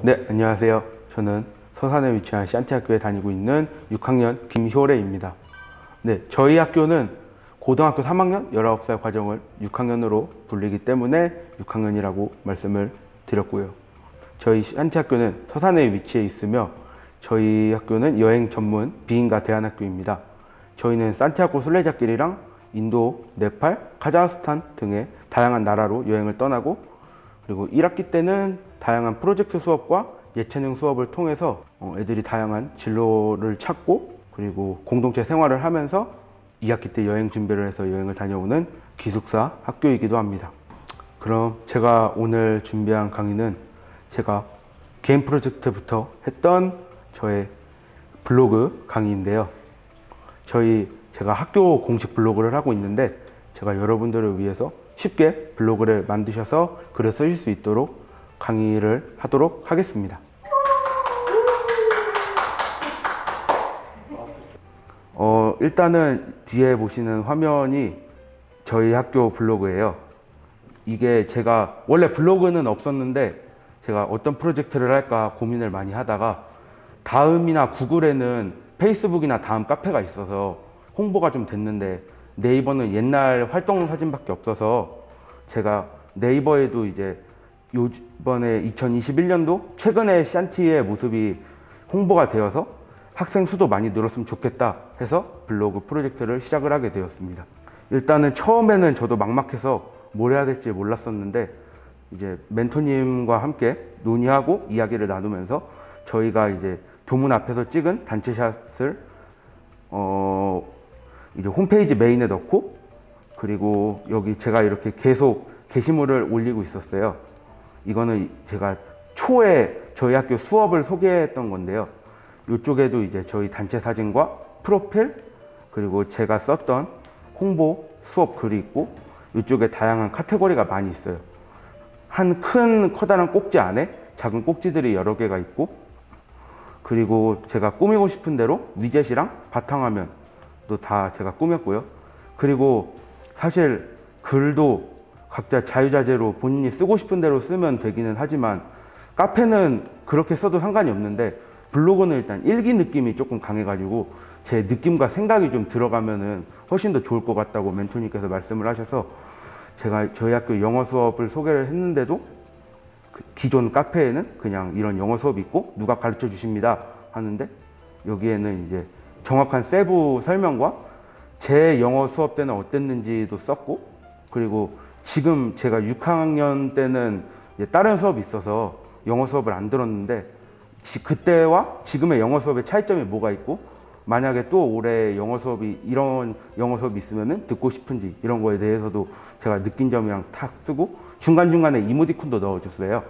네, 안녕하세요. 저는 서산에 위치한 샨티학교에 다니고 있는 6학년 김효래입니다. 네, 저희 학교는 고등학교 3학년 19살 과정을 6학년으로 불리기 때문에 6학년이라고 말씀을 드렸고요. 저희 샨티학교는 서산에 위치해 있으며 저희 학교는 여행 전문 비인가 대안학교입니다. 저희는 산티아고 순례자길이랑 인도, 네팔, 카자흐스탄 등의 다양한 나라로 여행을 떠나고, 그리고 1학기 때는 다양한 프로젝트 수업과 예체능 수업을 통해서 애들이 다양한 진로를 찾고, 그리고 공동체 생활을 하면서 2학기 때 여행 준비를 해서 여행을 다녀오는 기숙사 학교이기도 합니다. 그럼 제가 오늘 준비한 강의는 제가 개인 프로젝트부터 했던 저의 블로그 강의인데요. 제가 학교 공식 블로그를 하고 있는데, 제가 여러분들을 위해서 쉽게 블로그를 만드셔서 글을 쓰실 수 있도록 강의를 하도록 하겠습니다. 일단은 뒤에 보시는 화면이 저희 학교 블로그예요. 이게 제가 원래 블로그는 없었는데 제가 어떤 프로젝트를 할까 고민을 많이 하다가 다음이나 구글에는 페이스북이나 다음 카페가 있어서 홍보가 좀 됐는데 네이버는 옛날 활동 사진밖에 없어서 제가 네이버에도 이제 요번에 2021년도 최근에 샨티의 모습이 홍보가 되어서 학생 수도 많이 늘었으면 좋겠다 해서 블로그 프로젝트를 시작을 하게 되었습니다. 일단은 처음에는 저도 막막해서 뭘 해야 될지 몰랐었는데 이제 멘토님과 함께 논의하고 이야기를 나누면서 저희가 이제 교문 앞에서 찍은 단체샷을 이제 홈페이지 메인에 넣고, 그리고 여기 제가 이렇게 계속 게시물을 올리고 있었어요. 이거는 제가 초에 저희 학교 수업을 소개했던 건데요. 이쪽에도 이제 저희 단체 사진과 프로필, 그리고 제가 썼던 홍보 수업 글이 있고, 이쪽에 다양한 카테고리가 많이 있어요. 한 커다란 꼭지 안에 작은 꼭지들이 여러 개가 있고, 그리고 제가 꾸미고 싶은 대로 위젯이랑 바탕화면도 다 제가 꾸몄고요. 그리고 사실 글도 각자 자유자재로 본인이 쓰고 싶은 대로 쓰면 되기는 하지만 카페는 그렇게 써도 상관이 없는데 블로그는 일단 일기 느낌이 조금 강해가지고 제 느낌과 생각이 좀 들어가면은 훨씬 더 좋을 것 같다고 멘토님께서 말씀을 하셔서 제가 저희 학교 영어 수업을 소개를 했는데도 기존 카페에는 그냥 이런 영어 수업이 있고 누가 가르쳐 주십니다 하는데, 여기에는 이제 정확한 세부 설명과 제 영어 수업 때는 어땠는지도 썼고, 그리고 지금 제가 6학년 때는 다른 수업이 있어서 영어 수업을 안 들었는데 그때와 지금의 영어 수업의 차이점이 뭐가 있고, 만약에 또 올해 이런 영어 수업이 있으면 듣고 싶은지 이런 거에 대해서도 제가 느낀 점이랑 탁 쓰고 중간중간에 이모티콘도 넣어줬어요.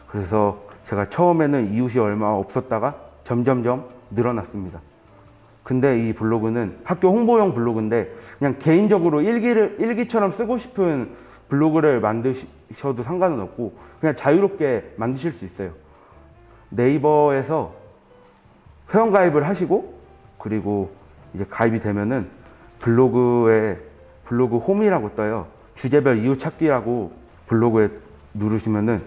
그래서 제가 처음에는 이웃이 얼마 없었다가 점점점 늘어났습니다. 근데 이 블로그는 학교 홍보용 블로그인데 그냥 개인적으로 일기처럼 쓰고 싶은 블로그를 만드셔도 상관은 없고 그냥 자유롭게 만드실 수 있어요. 네이버에서 회원가입을 하시고, 그리고 이제 가입이 되면은 블로그 홈이라고 떠요. 주제별 이웃 찾기라고 블로그에 누르시면은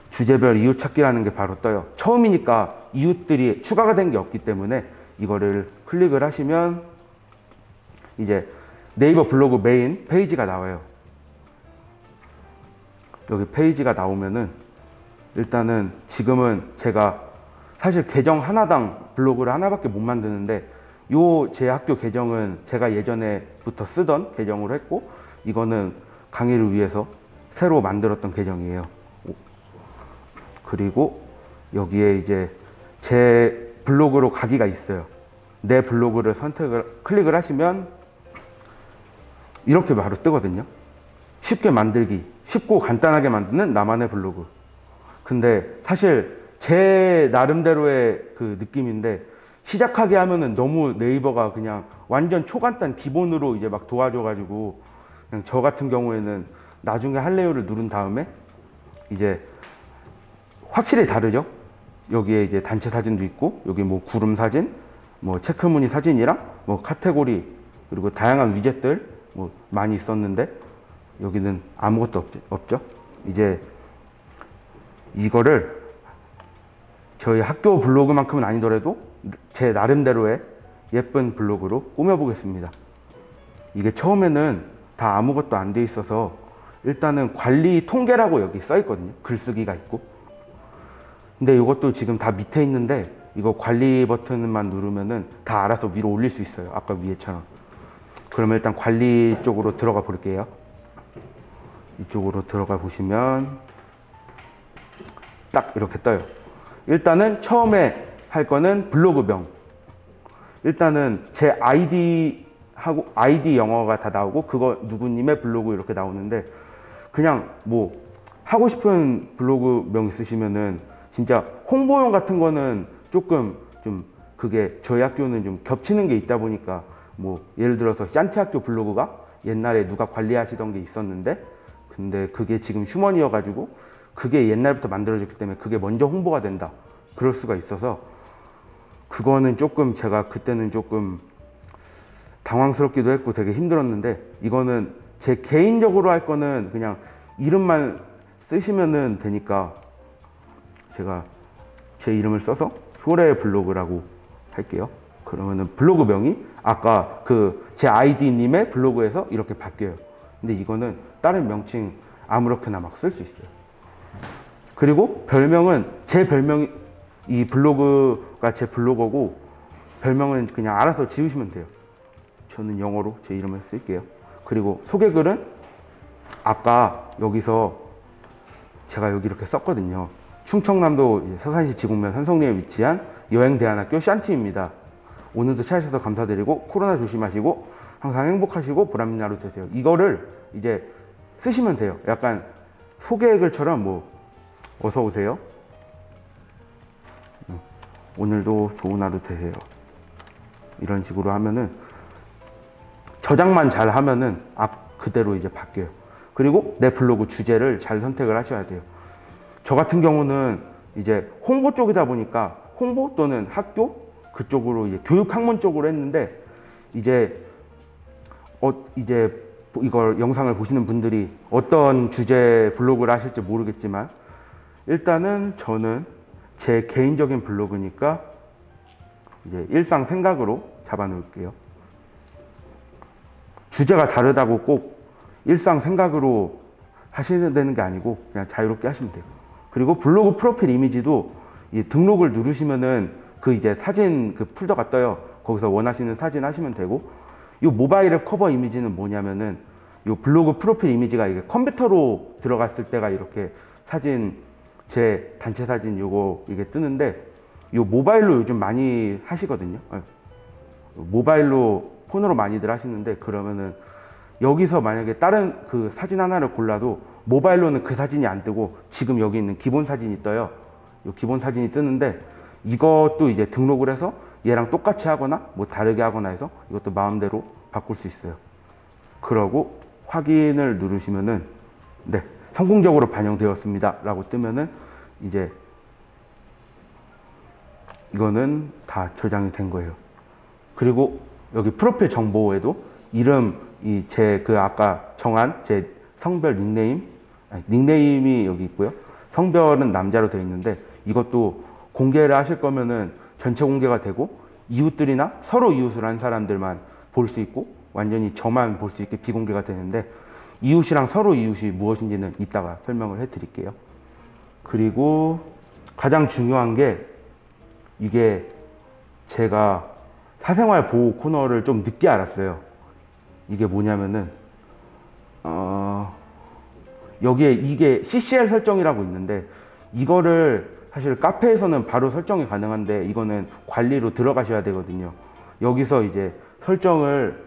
주제별 이웃 찾기라는 게 바로 떠요. 처음이니까 이웃들이 추가가 된 게 없기 때문에 이거를 클릭을 하시면 이제 네이버 블로그 메인 페이지가 나와요. 여기 페이지가 나오면은 일단은 지금은 제가 사실 계정 하나당 블로그를 하나밖에 못 만드는데 제 학교 계정은 제가 예전에부터 쓰던 계정으로 했고, 이거는 강의를 위해서 새로 만들었던 계정이에요. 그리고 여기에 이제 제 블로그로 가기가 있어요. 내 블로그를 클릭을 하시면 이렇게 바로 뜨거든요. 쉽게 만들기, 쉽고 간단하게 만드는 나만의 블로그. 근데 사실 제 나름대로의 그 느낌인데 시작하게 하면은 너무 네이버가 그냥 완전 초간단 기본으로 이제 막 도와줘가지고 그냥 저 같은 경우에는 나중에 할래요를 누른 다음에 이제 확실히 다르죠. 여기에 이제 단체 사진도 있고, 여기 뭐 구름 사진, 뭐 체크무늬 사진이랑 뭐 카테고리, 그리고 다양한 위젯들 뭐 많이 있었는데 여기는 아무것도 없죠. 이제 이거를 저희 학교 블로그만큼은 아니더라도 제 나름대로의 예쁜 블로그로 꾸며보겠습니다. 이게 처음에는 다 아무것도 안 돼 있어서 일단은 관리 통계라고 여기 써 있거든요. 글쓰기가 있고. 근데 이것도 지금 다 밑에 있는데 이거 관리 버튼만 누르면은 다 알아서 위로 올릴 수 있어요. 아까 위에처럼. 그러면 일단 관리 쪽으로 들어가 볼게요. 이쪽으로 들어가 보시면 딱 이렇게 떠요. 일단은 처음에 할 거는 블로그명. 일단은 제 아이디하고 아이디 영어가 다 나오고 그거 누구님의 블로그 이렇게 나오는데 그냥 뭐 하고 싶은 블로그명 있으시면은 진짜 홍보용 같은 거는 조금 좀 그게 저희 학교는 좀 겹치는 게 있다 보니까 뭐 예를 들어서 샨티 학교 블로그가 옛날에 누가 관리하시던 게 있었는데 근데 그게 지금 휴먼이어 가지고 그게 옛날부터 만들어졌기 때문에 그게 먼저 홍보가 된다. 그럴 수가 있어서 그거는 조금 제가 그때는 조금 당황스럽기도 했고 되게 힘들었는데 이거는 제 개인적으로 할 거는 그냥 이름만 쓰시면은 되니까 제가 제 이름을 써서 효래 블로그라고 할게요. 그러면은 블로그명이 아까 그 제 아이디님의 블로그에서 이렇게 바뀌어요. 근데 이거는 다른 명칭 아무렇게나 막 쓸 수 있어요. 그리고 별명은 제 별명이 이 블로그가 제 블로거고 별명은 그냥 알아서 지으시면 돼요. 저는 영어로 제 이름을 쓸게요. 그리고 소개글은 아까 여기서 제가 여기 이렇게 썼거든요. 충청남도 서산시 지곡면 산성리에 위치한 여행대안학교 샨티입니다. 오늘도 찾으셔서 감사드리고 코로나 조심하시고 항상 행복하시고 보람있는 하루 되세요. 이거를 이제 쓰시면 돼요. 약간 소개글처럼 뭐 어서 오세요. 오늘도 좋은 하루 되세요. 이런 식으로 하면은 저장만 잘 하면은 앞 그대로 이제 바뀌어요. 그리고 내 블로그 주제를 잘 선택을 하셔야 돼요. 저 같은 경우는 이제 홍보 쪽이다 보니까 홍보 또는 학교 그쪽으로 이제 교육 학문 쪽으로 했는데 이제 이걸 영상을 보시는 분들이 어떤 주제 블로그를 하실지 모르겠지만 일단은 저는 제 개인적인 블로그니까 이제 일상 생각으로 잡아 놓을게요. 주제가 다르다고 꼭 일상 생각으로 하시는 되는 게 아니고 그냥 자유롭게 하시면 돼요. 그리고 블로그 프로필 이미지도 등록을 누르시면은 그 이제 사진 그 폴더가 떠요. 거기서 원하시는 사진 하시면 되고 이 모바일 커버 이미지는 뭐냐면은 이 블로그 프로필 이미지가 이게 컴퓨터로 들어갔을 때가 이렇게 사진 제 단체 사진 요거 이게 뜨는데 이 모바일로 요즘 많이 하시거든요. 모바일로 폰으로 많이들 하시는데 그러면은 여기서 만약에 다른 그 사진 하나를 골라도 모바일로는 그 사진이 안 뜨고 지금 여기 있는 기본 사진이 떠요. 이 기본 사진이 뜨는데 이것도 이제 등록을 해서 얘랑 똑같이 하거나 뭐 다르게 하거나 해서 이것도 마음대로 바꿀 수 있어요. 그러고 확인을 누르시면은 네, 성공적으로 반영되었습니다 라고 뜨면은 이제 이거는 다 저장이 된 거예요. 그리고 여기 프로필 정보에도 이름, 제 그 아까 정한 제 성별 닉네임이 여기 있고요. 성별은 남자로 되어 있는데 이것도 공개를 하실 거면은 전체 공개가 되고 이웃들이나 서로 이웃을 한 사람들만 볼 수 있고 완전히 저만 볼 수 있게 비공개가 되는데 이웃이랑 서로 이웃이 무엇인지는 이따가 설명을 해 드릴게요. 그리고 가장 중요한 게 이게 제가 사생활 보호 코너를 좀 늦게 알았어요. 이게 뭐냐면은 여기에 이게 CCL 설정이라고 있는데 이거를 사실 카페에서는 바로 설정이 가능한데 이거는 관리로 들어가셔야 되거든요. 여기서 이제 설정을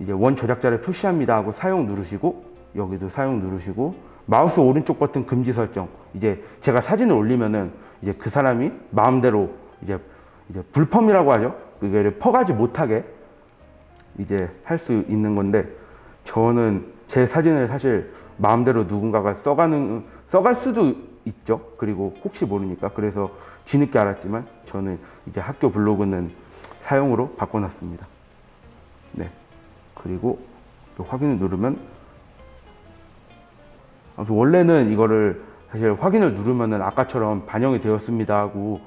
이제 원 저작자를 표시합니다 하고 사용 누르시고 여기도 사용 누르시고 마우스 오른쪽 버튼 금지 설정. 이제 제가 사진을 올리면은 이제 그 사람이 마음대로 이제 불펌이라고 하죠. 그게 퍼가지 못하게 이제 할 수 있는 건데 저는 제 사진을 사실 마음대로 누군가가 써갈 수도 있죠. 그리고 혹시 모르니까 그래서 뒤늦게 알았지만 저는 이제 학교 블로그는 사용으로 바꿔놨습니다. 네. 그리고 또 확인을 누르면 원래는 이거를 사실 확인을 누르면은 아까처럼 반영이 되었습니다 하고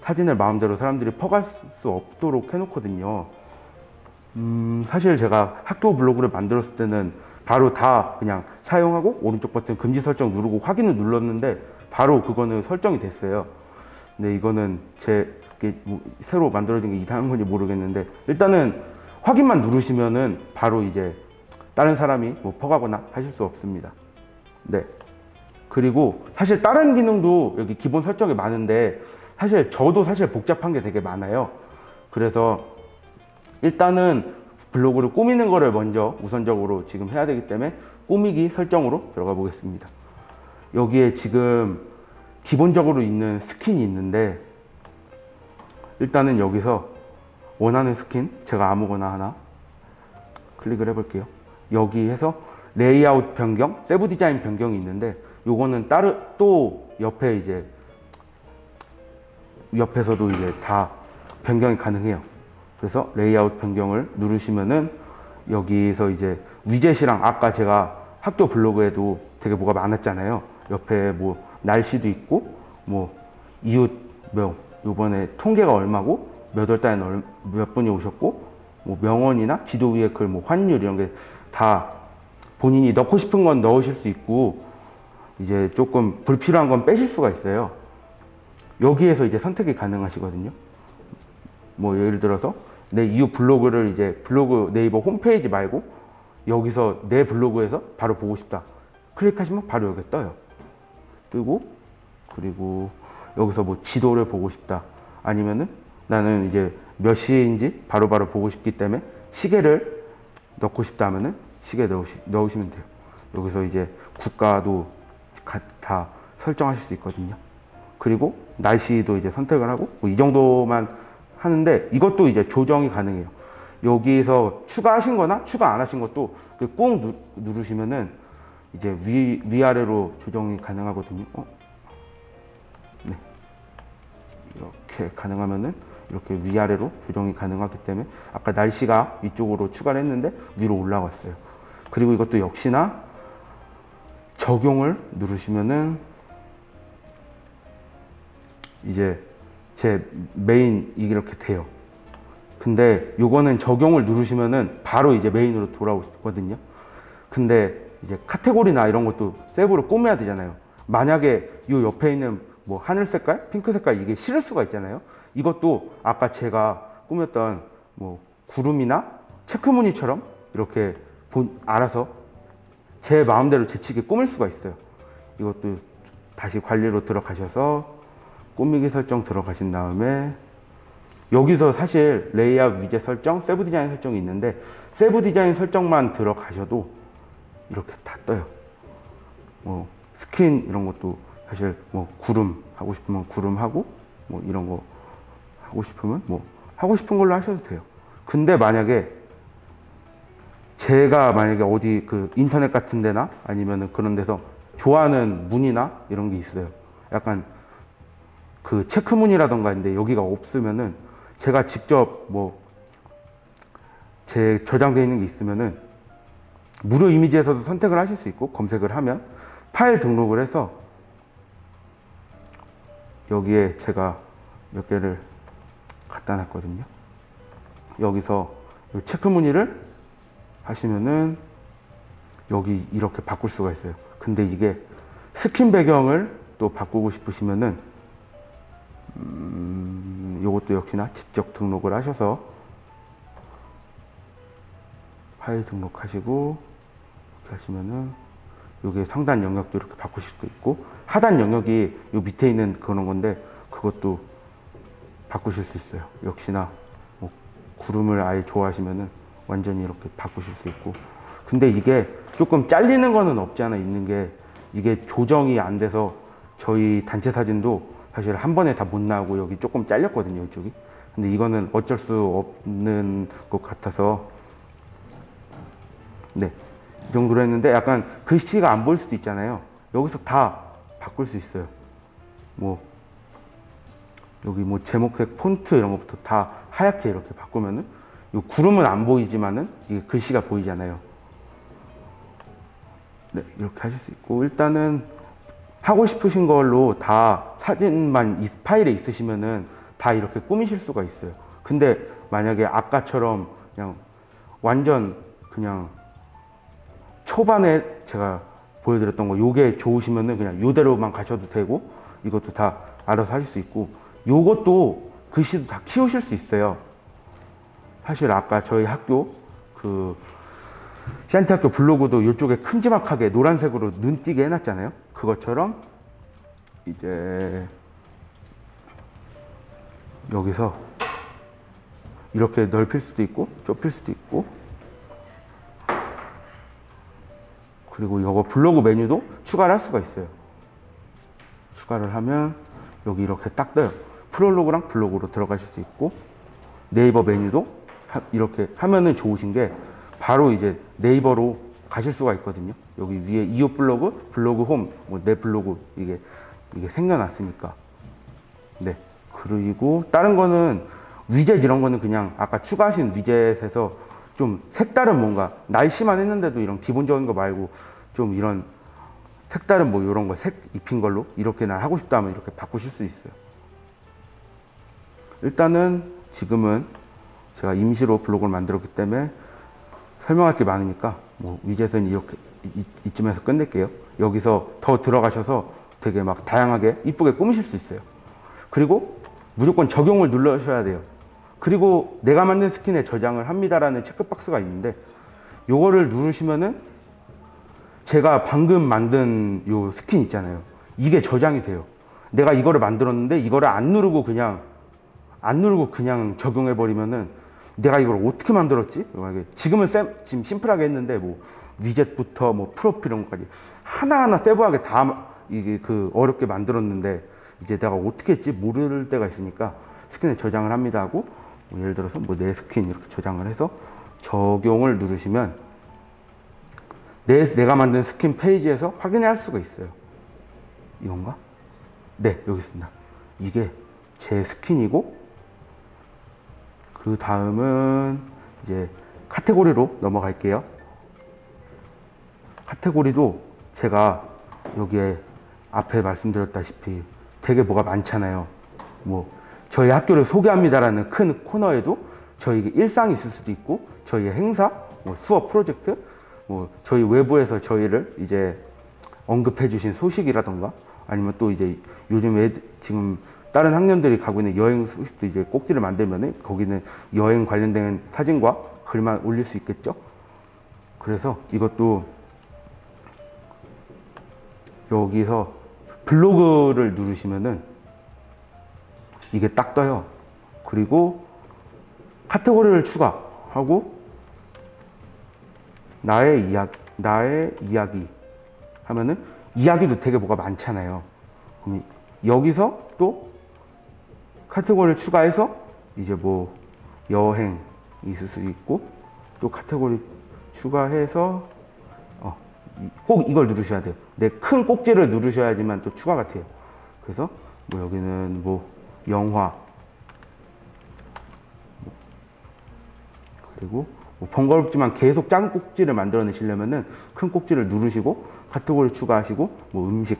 사진을 마음대로 사람들이 퍼갈 수 없도록 해놓거든요. 사실 제가 학교 블로그를 만들었을 때는 바로 다 그냥 사용하고 오른쪽 버튼 금지 설정 누르고 확인을 눌렀는데 바로 그거는 설정이 됐어요. 근데 이거는 뭐 새로 만들어진 게 이상한 건지 모르겠는데 일단은 확인만 누르시면은 바로 이제 다른 사람이 뭐 퍼가거나 하실 수 없습니다. 네. 그리고 사실 다른 기능도 여기 기본 설정이 많은데 사실 저도 사실 복잡한 게 되게 많아요. 그래서 일단은 블로그를 꾸미는 거를 먼저 우선적으로 지금 해야 되기 때문에 꾸미기 설정으로 들어가 보겠습니다. 여기에 지금 기본적으로 있는 스킨이 있는데 일단은 여기서 원하는 스킨 제가 아무거나 하나 클릭을 해 볼게요. 여기에서 레이아웃 변경, 세부 디자인 변경이 있는데 요거는 또 옆에 이제 옆에서도 이제 다 변경이 가능해요. 그래서 레이아웃 변경을 누르시면은 여기서 이제 위젯이랑 아까 제가 학교 블로그에도 되게 뭐가 많았잖아요. 옆에 뭐 날씨도 있고 뭐 이웃 요번에 통계가 얼마고 몇 월 달에 몇 분이 오셨고 뭐 명언이나 지도 위에 글 뭐 환율 이런 게 다 본인이 넣고 싶은 건 넣으실 수 있고 이제 조금 불필요한 건 빼실 수가 있어요. 여기에서 이제 선택이 가능하시거든요. 뭐 예를 들어서 내 이웃 블로그를 이제 블로그 네이버 홈페이지 말고 여기서 내 블로그에서 바로 보고 싶다. 클릭하시면 바로 여기 떠요. 뜨고 그리고 여기서 뭐 지도를 보고 싶다. 아니면은 나는 이제 몇 시인지 바로바로 보고 싶기 때문에 시계를 넣고 싶다 하면은 시계 넣으시면 돼요. 여기서 이제 국가도 다 설정하실 수 있거든요. 그리고 날씨도 이제 선택을 하고 뭐 이 정도만 하는데 이것도 이제 조정이 가능해요. 여기서 추가하신 거나 추가 안 하신 것도 꾹 누르시면은 이제 위아래로 조정이 가능하거든요. 네. 이렇게 가능하면은 이렇게 위아래로 조정이 가능하기 때문에 아까 날씨가 위쪽으로 추가를 했는데 위로 올라왔어요. 그리고 이것도 역시나 적용을 누르시면은 이제 제 메인 이렇게 돼요. 근데 요거는 적용을 누르시면은 바로 이제 메인으로 돌아오거든요. 근데 이제 카테고리나 이런 것도 세부로 꾸며야 되잖아요. 만약에 요 옆에 있는 뭐 하늘 색깔, 핑크 색깔 이게 싫을 수가 있잖아요. 이것도 아까 제가 꾸몄던 뭐 구름이나 체크무늬처럼 이렇게 알아서 제 마음대로 재치게 꾸밀 수가 있어요. 이것도 다시 관리로 들어가셔서 꾸미기 설정 들어가신 다음에 여기서 사실 레이아웃 위젯 설정, 세부 디자인 설정이 있는데 세부 디자인 설정만 들어가셔도 이렇게 다 떠요. 뭐 스킨 이런 것도 사실 뭐 구름 하고 싶으면 구름 하고 뭐 이런 거 하고 싶으면 뭐 하고 싶은 걸로 하셔도 돼요. 근데 만약에 제가 어디 그 인터넷 같은 데나 아니면은 그런 데서 좋아하는 무늬나 이런 게 있어요. 약간 그 체크무늬라던가 있는데 여기가 없으면은 제가 직접 뭐 제 저장되어 있는 게 있으면은 무료 이미지에서도 선택을 하실 수 있고 검색을 하면 파일 등록을 해서 여기에 제가 몇 개를 갖다 놨거든요. 여기서 체크 무늬를 하시면은 여기 이렇게 바꿀 수가 있어요. 근데 이게 스킨 배경을 또 바꾸고 싶으시면은 요것도 역시나 직접 등록을 하셔서 파일 등록하시고 이렇게 하시면은 요게 상단 영역도 이렇게 바꾸실 수 있고 하단 영역이 요 밑에 있는 그런 건데 그것도 바꾸실 수 있어요. 역시나 뭐 구름을 아예 좋아하시면은 완전히 이렇게 바꾸실 수 있고 근데 이게 조금 잘리는 거는 없지 않아 있는 게 이게 조정이 안 돼서 저희 단체 사진도 사실 한 번에 다 못 나오고 여기 조금 잘렸거든요 이쪽이. 근데 이거는 어쩔 수 없는 것 같아서 네, 이 정도로 했는데 약간 글씨가 안 보일 수도 있잖아요. 여기서 다 바꿀 수 있어요. 뭐 여기 뭐 제목색 폰트 이런 것부터 다 하얗게 이렇게 바꾸면은 이 구름은 안 보이지만은 이게 글씨가 보이잖아요. 네, 이렇게 하실 수 있고 일단은 하고 싶으신 걸로 다 사진만 이 파일에 있으시면은 다 이렇게 꾸미실 수가 있어요. 근데 만약에 아까처럼 그냥 완전 그냥 초반에 제가 보여드렸던 거 요게 좋으시면은 그냥 요대로만 가셔도 되고, 이것도 다 알아서 하실 수 있고, 요것도 글씨도 다 키우실 수 있어요. 사실 아까 저희 학교 그 시안티 학교 블로그도 이쪽에 큼지막하게 노란색으로 눈 띄게 해놨잖아요. 그것처럼 이제 여기서 이렇게 넓힐 수도 있고 좁힐 수도 있고, 그리고 이거 블로그 메뉴도 추가를 할 수가 있어요. 추가를 하면 여기 이렇게 딱 떠요. 프롤로그랑 블로그로 들어가실 수 있고, 네이버 메뉴도 이렇게 하면은 좋으신 게 바로 이제 네이버로 가실 수가 있거든요. 여기 위에 이웃 블로그, 블로그 홈, 뭐 내 블로그 이게 생겨났으니까. 네. 그리고 다른 거는 위젯 이런 거는 그냥 아까 추가하신 위젯에서 좀 색다른 뭔가 날씨만 했는데도 이런 기본적인 거 말고 좀 이런 색다른 뭐 이런 거 색 입힌 걸로 이렇게 나 하고 싶다 하면 이렇게 바꾸실 수 있어요. 일단은 지금은 제가 임시로 블로그를 만들었기 때문에 설명할 게 많으니까 뭐 위젯은 이렇게 이쯤에서 끝낼게요. 여기서 더 들어가셔서 되게 막 다양하게 이쁘게 꾸미실 수 있어요. 그리고 무조건 적용을 누르셔야 돼요. 그리고 내가 만든 스킨에 저장을 합니다라는 체크박스가 있는데, 요거를 누르시면은 제가 방금 만든 요 스킨 있잖아요. 이게 저장이 돼요. 내가 이거를 만들었는데 이거를 안 누르고 그냥 적용해 버리면은 내가 이걸 어떻게 만들었지? 지금은 지금 심플하게 했는데 뭐 위젯부터 뭐 프로필 이런 것까지 하나하나 세부하게 다 이게 그 어렵게 만들었는데, 이제 내가 어떻게 했지 모를 때가 있으니까 스킨에 저장을 합니다 하고, 뭐 예를 들어서 뭐 내 스킨 이렇게 저장을 해서 적용을 누르시면 내가 만든 스킨 페이지에서 확인할 수가 있어요. 이건가? 네, 여기 있습니다. 이게 제 스킨이고, 그 다음은 이제 카테고리로 넘어갈게요. 카테고리도 제가 여기에 앞에 말씀드렸다시피 되게 뭐가 많잖아요. 뭐 저희 학교를 소개합니다라는 큰 코너에도 저희 일상이 있을 수도 있고, 저희의 행사, 뭐 수업 프로젝트, 뭐 저희 외부에서 저희를 이제 언급해 주신 소식이라던가, 아니면 또 이제 요즘 지금 다른 학년들이 가고 있는 여행 소식도 이제 꼭지를 만들면은 거기는 여행 관련된 사진과 글만 올릴 수 있겠죠. 그래서 이것도 여기서 블로그를 누르시면은 이게 딱 떠요. 그리고 카테고리를 추가하고 나의 이야기 하면은 이야기도 되게 뭐가 많잖아요. 그럼 여기서 또 카테고리를 추가해서 이제 뭐 여행 있을 수 있고, 또 카테고리 추가해서 꼭 이걸 누르셔야 돼요. 내 큰 꼭지를 누르셔야지만 또 추가가 돼요. 그래서 뭐 여기는 뭐 영화, 그리고 뭐 번거롭지만 계속 작은 꼭지를 만들어내시려면은 큰 꼭지를 누르시고 카테고리 추가하시고 뭐 음식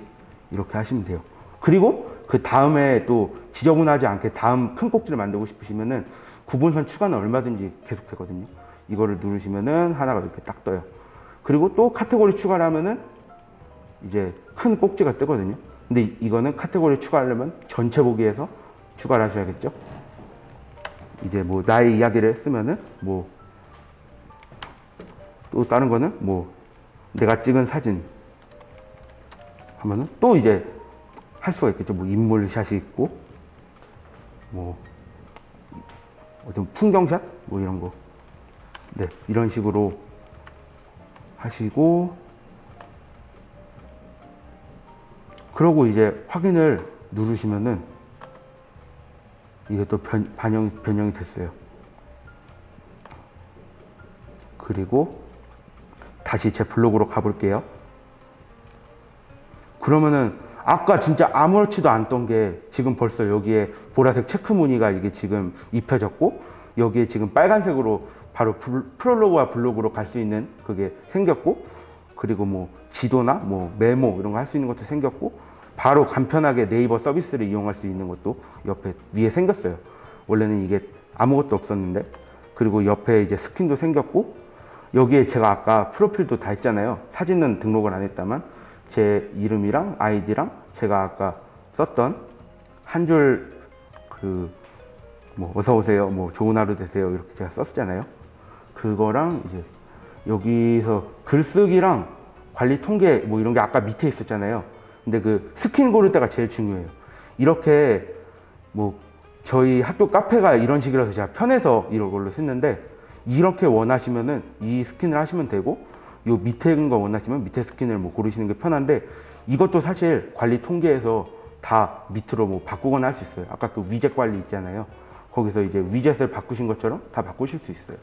이렇게 하시면 돼요. 그리고 그 다음에 또 지저분하지 않게 다음 큰 꼭지를 만들고 싶으시면은 구분선 추가는 얼마든지 계속 되거든요. 이거를 누르시면은 하나가 이렇게 딱 떠요. 그리고 또 카테고리 추가를 하면은 이제 큰 꼭지가 뜨거든요. 근데 이거는 카테고리 추가하려면 전체 보기에서 추가를 하셔야겠죠. 이제 뭐 나의 이야기를 했으면은 뭐 또 다른 거는 뭐 내가 찍은 사진 하면은 또 이제 할 수가 있겠죠. 뭐 인물샷이 있고 뭐 어떤 풍경샷 뭐 이런 거. 네, 이런 식으로 하시고, 그러고 이제 확인을 누르시면은 이게 또 변형이 됐어요. 그리고 다시 제 블로그로 가볼게요. 그러면은 아까 진짜 아무렇지도 않던 게 지금 벌써 여기에 보라색 체크 무늬가 이게 지금 입혀졌고, 여기에 지금 빨간색으로 바로 프롤로그와 블로그로 갈 수 있는 그게 생겼고, 그리고 뭐 지도나 뭐 메모 이런 거 할 수 있는 것도 생겼고, 바로 간편하게 네이버 서비스를 이용할 수 있는 것도 옆에 위에 생겼어요. 원래는 이게 아무것도 없었는데. 그리고 옆에 이제 스킨도 생겼고, 여기에 제가 아까 프로필도 다 했잖아요. 사진은 등록을 안 했다만 제 이름이랑 아이디랑 제가 아까 썼던 한 줄 뭐 어서 오세요, 뭐 좋은 하루 되세요 이렇게 제가 썼잖아요. 그거랑 이제 여기서 글쓰기랑 관리 통계 뭐 이런 게 아까 밑에 있었잖아요. 근데 그 스킨 고를 때가 제일 중요해요. 이렇게 뭐 저희 학교 카페가 이런 식이라서 제가 편해서 이런 걸로 했는데, 이렇게 원하시면은 이 스킨을 하시면 되고, 요 밑에 있는 거 원하시면 밑에 스킨을 뭐 고르시는 게 편한데, 이것도 사실 관리 통계에서 다 밑으로 뭐 바꾸거나 할 수 있어요. 아까 그 위젯 관리 있잖아요. 거기서 이제 위젯을 바꾸신 것처럼 다 바꾸실 수 있어요.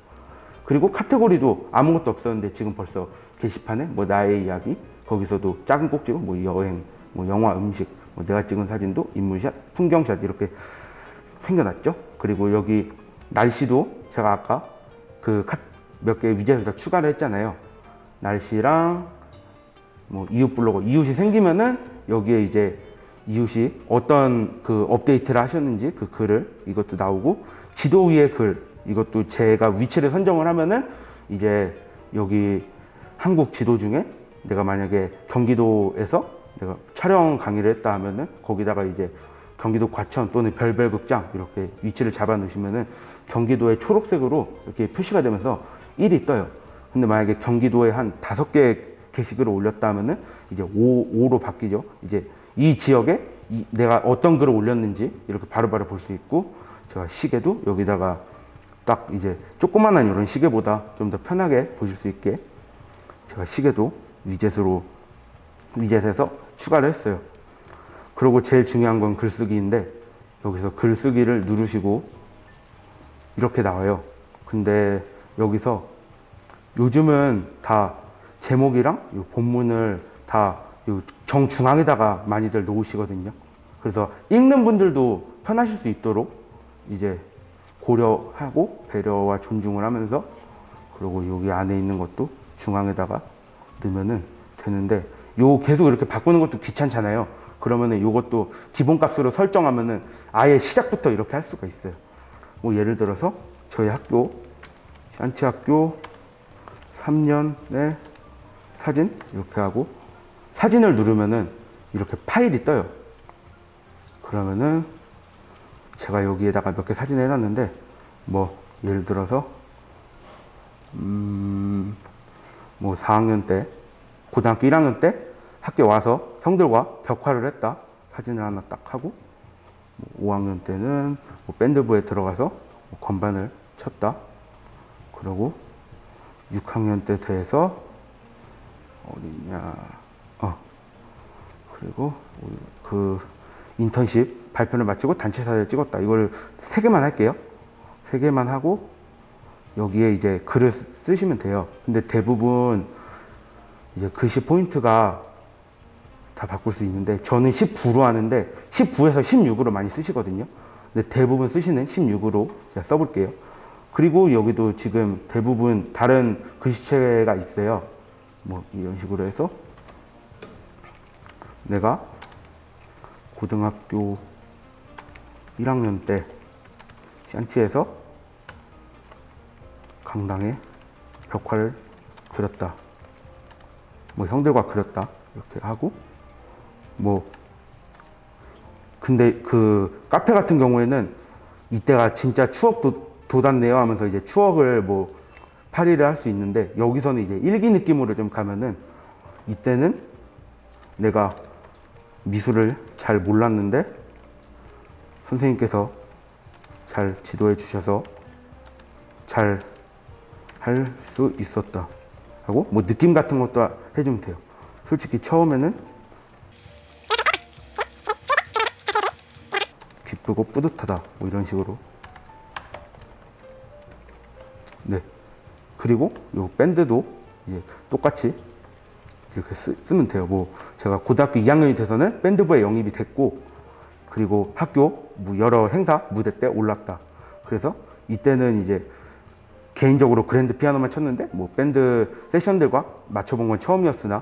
그리고 카테고리도 아무것도 없었는데 지금 벌써 게시판에 뭐 나의 이야기, 거기서도 작은 꼭지로 뭐 여행, 뭐 영화, 음식, 뭐 내가 찍은 사진도 인물샷, 풍경샷 이렇게 생겨났죠. 그리고 여기 날씨도 제가 아까 그 몇 개 위젯을 다 추가를 했잖아요. 날씨랑 뭐 이웃 블로거, 이웃이 생기면은 여기에 이제 이웃이 어떤 그 업데이트를 하셨는지 그 글을, 이것도 나오고, 지도 위에 글, 이것도 제가 위치를 선정을 하면은 이제 여기 한국 지도 중에 내가 만약에 경기도에서 내가 촬영 강의를 했다 하면은 거기다가 이제 경기도 과천 또는 별별극장 이렇게 위치를 잡아 놓으시면은 경기도의 초록색으로 이렇게 표시가 되면서 1이 떠요. 근데 만약에 경기도에 한 5개 게시글을 올렸다 하면은 이제 5로 바뀌죠. 이제 이 지역에 내가 어떤 글을 올렸는지 이렇게 바로바로 볼 수 있고, 제가 시계도 여기다가 딱 이제 조그만한 이런 시계보다 좀 더 편하게 보실 수 있게 제가 시계도 위젯에서 추가를 했어요. 그리고 제일 중요한 건 글쓰기인데, 여기서 글쓰기를 누르시고 이렇게 나와요. 근데 여기서 요즘은 다 제목이랑 이 본문을 다 정중앙에다가 많이들 놓으시거든요. 그래서 읽는 분들도 편하실 수 있도록 이제 고려하고 배려와 존중을 하면서, 그리고 여기 안에 있는 것도 중앙에다가 넣으면은 되는데, 요 계속 이렇게 바꾸는 것도 귀찮잖아요. 그러면은 요것도 기본값으로 설정하면은 아예 시작부터 이렇게 할 수가 있어요. 뭐 예를 들어서 저희 학교 샨티 학교 3년의 사진 이렇게 하고, 사진을 누르면은 이렇게 파일이 떠요. 그러면은 제가 여기에다가 몇 개 사진을 해놨는데, 뭐 예를 들어서 뭐 4학년 때, 고등학교 1학년 때 학교 와서 형들과 벽화를 했다 사진을 하나 딱 하고, 5학년 때는 뭐 밴드부에 들어가서 뭐 건반을 쳤다. 그리고 6학년 때 돼서 어딨냐, 그리고 그 인턴십 발표를 마치고 단체 사진을 찍었다. 이걸 3개만 할게요. 3개만 하고 여기에 이제 글을 쓰시면 돼요. 근데 대부분 이제 글씨 포인트가 다 바꿀 수 있는데, 저는 19로 하는데 19에서 16으로 많이 쓰시거든요. 근데 대부분 쓰시는 16으로 제가 써볼게요. 그리고 여기도 지금 대부분 다른 글씨체가 있어요. 뭐 이런 식으로 해서 내가 고등학교 1학년 때 샨티에서 강당에 벽화를 그렸다. 뭐 형들과 그렸다. 이렇게 하고, 뭐 근데 그 카페 같은 경우에는 이때가 진짜 추억 돋았네요 하면서 이제 추억을 뭐 파리를 할 수 있는데, 여기서는 이제 일기 느낌으로 좀 가면은, 이때는 내가 미술을 잘 몰랐는데 선생님께서 잘 지도해 주셔서 잘 할 수 있었다 하고, 뭐 느낌 같은 것도 해주면 돼요. 솔직히 처음에는 기쁘고 뿌듯하다 뭐 이런 식으로. 네. 그리고 요 밴드도 이제 똑같이 이렇게 쓰면 돼요. 뭐 제가 고등학교 2학년이 돼서는 밴드부에 영입이 됐고, 그리고 학교 뭐 여러 행사 무대 때 올랐다. 그래서 이때는 이제 개인적으로 그랜드 피아노만 쳤는데 뭐 밴드 세션들과 맞춰본 건 처음이었으나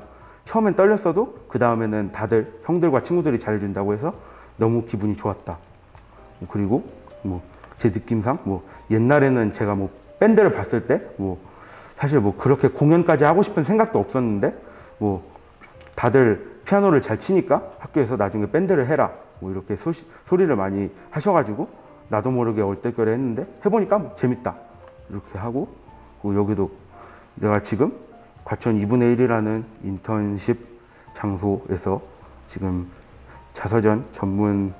처음엔 떨렸어도 그 다음에는 다들 형들과 친구들이 잘해준다고 해서 너무 기분이 좋았다. 그리고 뭐 제 느낌상 뭐 옛날에는 제가 뭐 밴드를 봤을 때 뭐 사실 뭐 그렇게 공연까지 하고 싶은 생각도 없었는데 뭐 다들 피아노를 잘 치니까 학교에서 나중에 밴드를 해라 뭐 이렇게 소리를 많이 하셔가지고 나도 모르게 얼떨결에 했는데 해보니까 뭐 재밌다 이렇게 하고, 그리고 여기도 내가 지금 과천 2분의 1이라는 인턴십 장소에서 지금 자서전 전문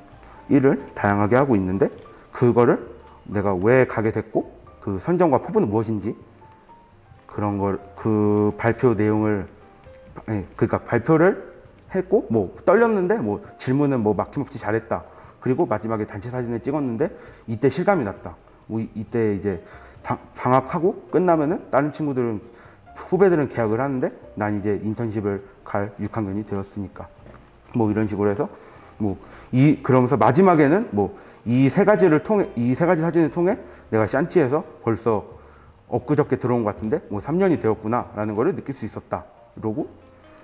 일을 다양하게 하고 있는데, 그거를 내가 왜 가게 됐고 그 선정과 포부는 무엇인지 그런 걸, 그 발표 내용을, 그러니까 발표를 했고 뭐 떨렸는데 뭐 질문은 뭐 막힘없이 잘했다. 그리고 마지막에 단체 사진을 찍었는데 이때 실감이 났다. 뭐 이때 이제 방학하고 끝나면은 다른 친구들은, 후배들은 계약을 하는데 난 이제 인턴십을 갈 6학년이 되었으니까 뭐 이런 식으로 해서 뭐 그러면서 마지막에는 뭐 이 세 가지 사진을 통해 내가 샨티에서 벌써 엊그저께 들어온 것 같은데 뭐 3년이 되었구나 라는 거를 느낄 수 있었다 이러고.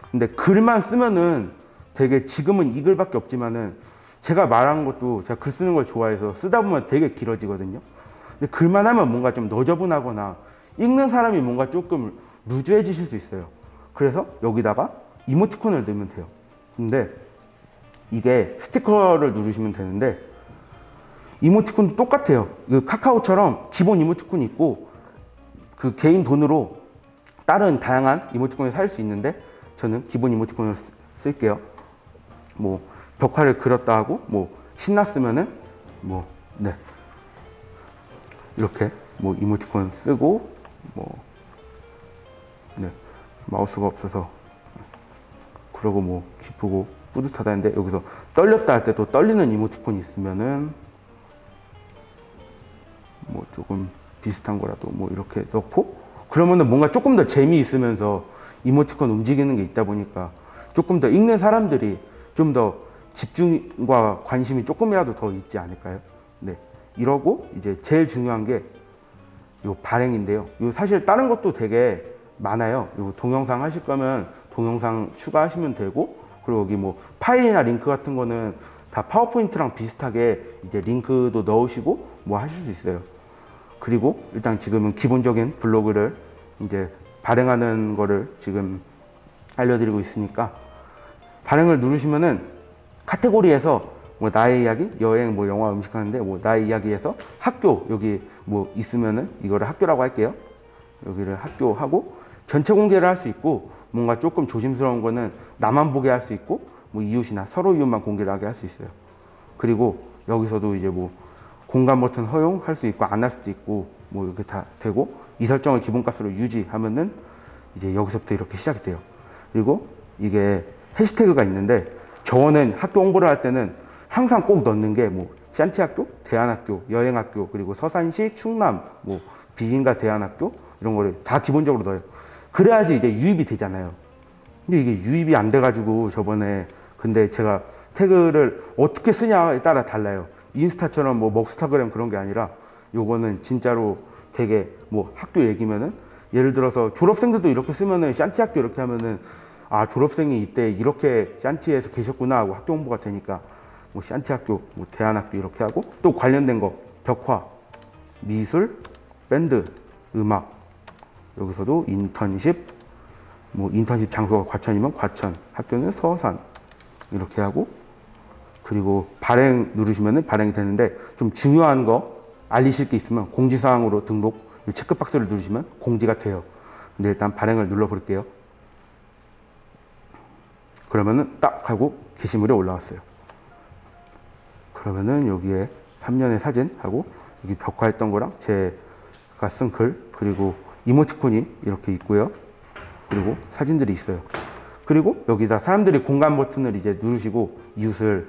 근데 글만 쓰면은 되게, 지금은 이 글밖에 없지만은 제가 말한 것도 제가 글 쓰는 걸 좋아해서 쓰다 보면 되게 길어지거든요. 근데 글만 하면 뭔가 좀 너저분하거나 읽는 사람이 뭔가 조금 루즈해지실 수 있어요. 그래서 여기다가 이모티콘을 넣으면 돼요. 근데 이게 스티커를 누르시면 되는데 이모티콘도 똑같아요. 그 카카오처럼 기본 이모티콘이 있고 그 개인 돈으로 다른 다양한 이모티콘을 살 수 있는데 저는 기본 이모티콘을 쓸게요. 뭐 벽화를 그렸다 하고 뭐 신났으면은 뭐 네 이렇게 뭐 이모티콘 쓰고 뭐 네 마우스가 없어서 그러고 뭐 기쁘고 뿌듯하다는데, 여기서 떨렸다 할 때 또 떨리는 이모티콘이 있으면은 뭐 조금 비슷한 거라도 뭐 이렇게 넣고, 그러면은 뭔가 조금 더 재미있으면서 이모티콘 움직이는 게 있다 보니까 조금 더 읽는 사람들이 좀 더 집중과 관심이 조금이라도 더 있지 않을까요? 네, 이러고 이제 제일 중요한 게 요 발행인데요. 요 사실 다른 것도 되게 많아요. 요 동영상 하실 거면 동영상 추가하시면 되고, 그리고 여기 뭐 파일이나 링크 같은 거는 다 파워포인트랑 비슷하게 이제 링크도 넣으시고 뭐 하실 수 있어요. 그리고 일단 지금은 기본적인 블로그를 이제 발행하는 거를 지금 알려드리고 있으니까, 발행을 누르시면은 카테고리에서 뭐 나의 이야기, 여행, 뭐 영화, 음식 하는데 뭐 나의 이야기에서 학교, 여기 뭐 있으면은 이거를 학교라고 할게요. 여기를 학교 하고 전체 공개를 할 수 있고, 뭔가 조금 조심스러운 거는 나만 보게 할 수 있고 뭐 이웃이나 서로 이웃만 공개를 하게 할 수 있어요. 그리고 여기서도 이제 뭐 공간 버튼 허용할 수 있고 안 할 수도 있고 뭐 이렇게 다 되고, 이 설정을 기본값으로 유지하면은 이제 여기서부터 이렇게 시작이 돼요. 그리고 이게 해시태그가 있는데, 저는 학교 홍보를 할 때는 항상 꼭 넣는 게 뭐 샨티학교, 대안학교, 여행학교, 그리고 서산시, 충남, 뭐 비인가 대안학교 이런 거를 다 기본적으로 넣어요. 그래야지 이제 유입이 되잖아요. 근데 이게 유입이 안 돼가지고 저번에, 근데 제가 태그를 어떻게 쓰냐에 따라 달라요. 인스타처럼 뭐 먹스타그램 그런 게 아니라 요거는 진짜로 되게 뭐 학교 얘기면은, 예를 들어서 졸업생들도 이렇게 쓰면은 샨티학교 이렇게 하면은 아, 졸업생이 이때 이렇게 샨티에서 계셨구나 하고 학교 홍보가 되니까 뭐 샨티학교, 뭐 대안학교 이렇게 하고, 또 관련된 거 벽화, 미술, 밴드, 음악, 여기서도 인턴십, 뭐 인턴십 장소가 과천이면 과천, 학교는 서산 이렇게 하고, 그리고 발행 누르시면은 발행이 되는데, 좀 중요한 거 알리실 게 있으면 공지사항으로 등록, 이 체크박스를 누르시면 공지가 돼요. 근데 일단 발행을 눌러 볼게요. 그러면은 딱 하고 게시물에 올라왔어요. 그러면은 여기에 3년의 사진하고 여기 벽화했던 거랑 제가 쓴 글, 그리고 이모티콘이 이렇게 있고요. 그리고 사진들이 있어요. 그리고 여기다 사람들이 공간 버튼을 이제 누르시고 이웃을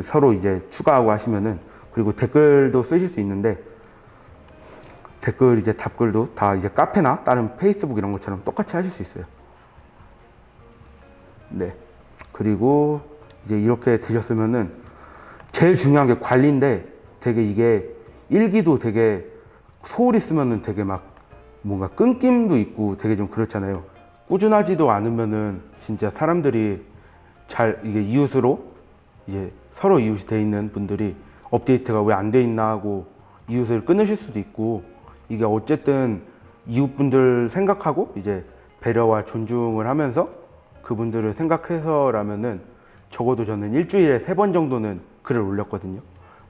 서로 이제 추가하고 하시면은, 그리고 댓글도 쓰실 수 있는데, 댓글 이제 답글도 다 이제 카페나 다른 페이스북 이런 것처럼 똑같이 하실 수 있어요. 네. 그리고 이제 이렇게 되셨으면은 제일 중요한 게 관리인데, 되게 이게 일기도 되게 소홀히 쓰면은 되게 막 뭔가 끊김도 있고 되게 좀 그렇잖아요. 꾸준하지도 않으면은 진짜 사람들이 이게 이웃으로 이제 서로 이웃이 돼 있는 분들이 업데이트가 왜 안 돼 있나 하고 이웃을 끊으실 수도 있고, 이게 어쨌든 이웃분들 생각하고 이제 배려와 존중을 하면서 그분들을 생각해서라면은 적어도 저는 일주일에 3번 정도는 글을 올렸거든요.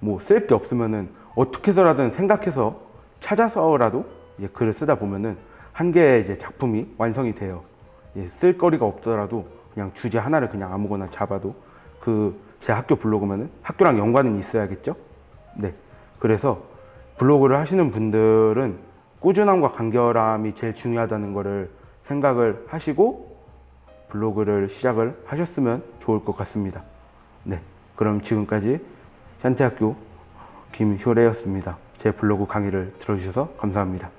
뭐 쓸 게 없으면은 어떻게 해서라든 생각해서 찾아서라도 이제 글을 쓰다 보면은 한 개의 이제 작품이 완성이 돼요. 쓸 거리가 없더라도 그냥 주제 하나를 그냥 아무거나 잡아도 제 학교 블로그면은 학교랑 연관은 있어야겠죠? 네. 그래서 블로그를 하시는 분들은 꾸준함과 간결함이 제일 중요하다는 거를 생각을 하시고 블로그를 시작을 하셨으면 좋을 것 같습니다. 네. 그럼 지금까지 샨티학교 김효래였습니다. 제 블로그 강의를 들어주셔서 감사합니다.